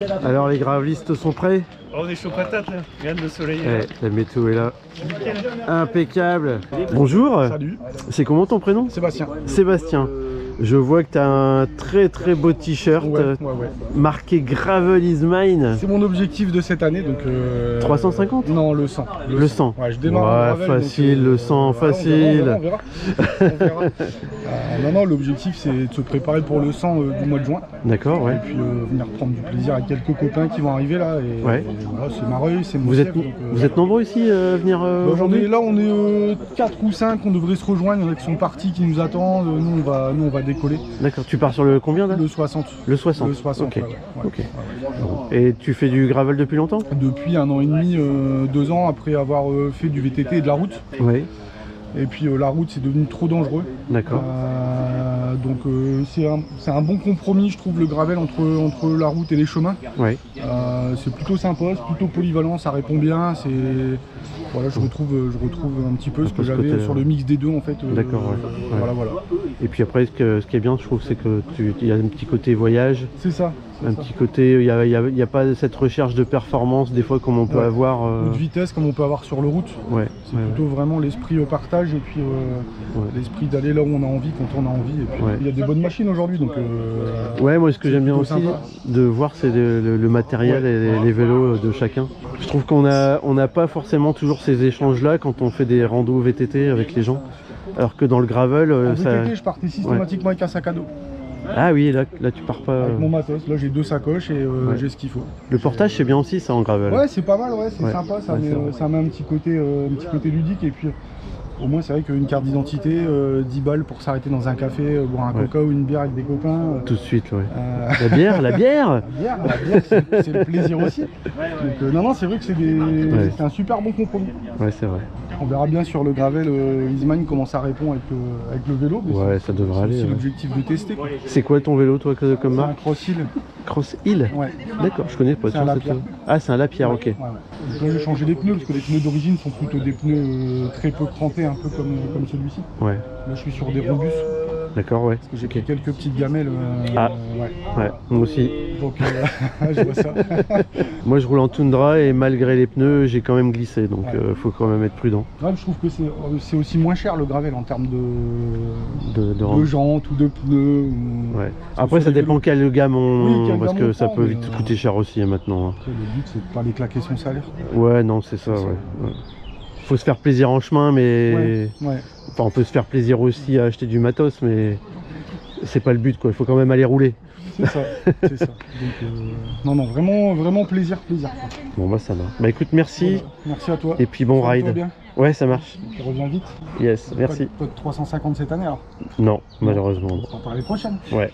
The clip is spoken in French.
Alors les gravelistes sont prêts? Oh, on est chaud patate là, regarde le soleil. Ouais, la météo est là. Impeccable. Bonjour. Salut. C'est comment ton prénom? Sébastien. Sébastien. Je vois que tu as un très beau t-shirt Ouais. marqué Gravel is mine. C'est mon objectif de cette année, donc 350? Non, le 100. Le 100. Ouais, je démarre en gravel, facile, donc, le 100, facile. On verra. Non, l'objectif c'est de se préparer pour le 100 du mois de juin. D'accord, ouais. Et puis venir prendre du plaisir avec quelques copains qui vont arriver là. Et, ouais. Et voilà, c'est Mareuil, c'est mon Vous chef, êtes, donc, vous êtes nombreux ici à venir aujourd'hui? Là on est 4 ou 5, on devrait se rejoindre, il y en a qui sont partis, qui nous attendent, nous on va décoller. D'accord, tu pars sur le combien là? Le 60. Le 60. Le 60, ok. ouais. Ok. Bon. Et tu fais du gravel depuis longtemps? Depuis 1 an et demi, 2 ans après avoir fait du VTT et de la route. Oui. Et puis la route c'est devenu trop dangereux. D'accord. Donc c'est un bon compromis je trouve le gravel entre la route et les chemins. Oui. C'est plutôt sympa, c'est plutôt polyvalent, ça répond bien. Voilà, je retrouve un petit peu ce que j'avais sur le mix des deux en fait. D'accord, ouais. Voilà. Et puis après ce qui est bien je trouve c'est que il y a un petit côté voyage. C'est ça. Un petit côté, il n'y a pas cette recherche de performance des fois comme on peut avoir. De vitesse comme on peut avoir sur le route. Ouais. C'est plutôt vraiment l'esprit partage et puis l'esprit d'aller là où on a envie quand on a envie. Et puis il y a des bonnes machines aujourd'hui donc. Ouais, moi ce que j'aime bien aussi sympa de voir c'est le matériel et les vélos de chacun. Je trouve qu'on n'a pas forcément toujours ces échanges là quand on fait des randos VTT avec les gens. Alors que dans le gravel, en VTT, je partais systématiquement avec un sac à dos. Ah oui, là tu pars pas. Avec mon matos, là j'ai 2 sacoches et j'ai ce qu'il faut. Le portage c'est bien aussi ça en gravel. Ouais, c'est pas mal, c'est sympa, ça met un petit côté ludique et puis au moins c'est vrai qu'une carte d'identité, 10 balles pour s'arrêter dans un café, boire un coca ou une bière avec des copains. Tout de suite, ouais. La bière La bière, c'est le plaisir aussi. Donc non, c'est vrai que c'est un super bon compromis. Ouais, c'est vrai. On verra bien sur le gravel Easyman comment ça répond avec le vélo. Ouais, ça devrait aller. C'est l'objectif de tester. C'est quoi ton vélo toi comme marque? Un Cross Hill. Cross Hill? Ouais. D'accord, je connais pas. C'est un Lapierre. Ah, c'est un Lapierre, ok. Ouais. Donc là j'ai changé les pneus parce que les pneus d'origine sont plutôt des pneus très peu crantés, un peu comme celui-ci. Ouais. Là je suis sur des Robus. D'accord, ouais. Parce que j'ai pris quelques petites gamelles. Ouais, moi aussi. Donc je vois ça. Moi je roule en Tundra et malgré les pneus j'ai quand même glissé donc faut quand même être prudent. Ouais, je trouve que c'est aussi moins cher le gravel en termes de jantes ou de pneus. Ouais. Après ça dépend quelle gamme parce que ça peut vite coûter cher aussi maintenant. Après, le but c'est de pas aller claquer son salaire. Ouais, non c'est ça, ouais. Faut se faire plaisir en chemin mais enfin on peut se faire plaisir aussi à acheter du matos mais c'est pas le but quoi, il faut quand même aller rouler. C'est ça. Donc, non, vraiment plaisir. Quoi. Bon bah ça va. Bah écoute, merci. Voilà. Merci à toi. Et puis bon ride. Bien. Ouais, ça marche. Tu reviens vite. Yes, merci. Pas de 350 cette année alors? Non, malheureusement. On s'en parle l'année prochaine. Ouais.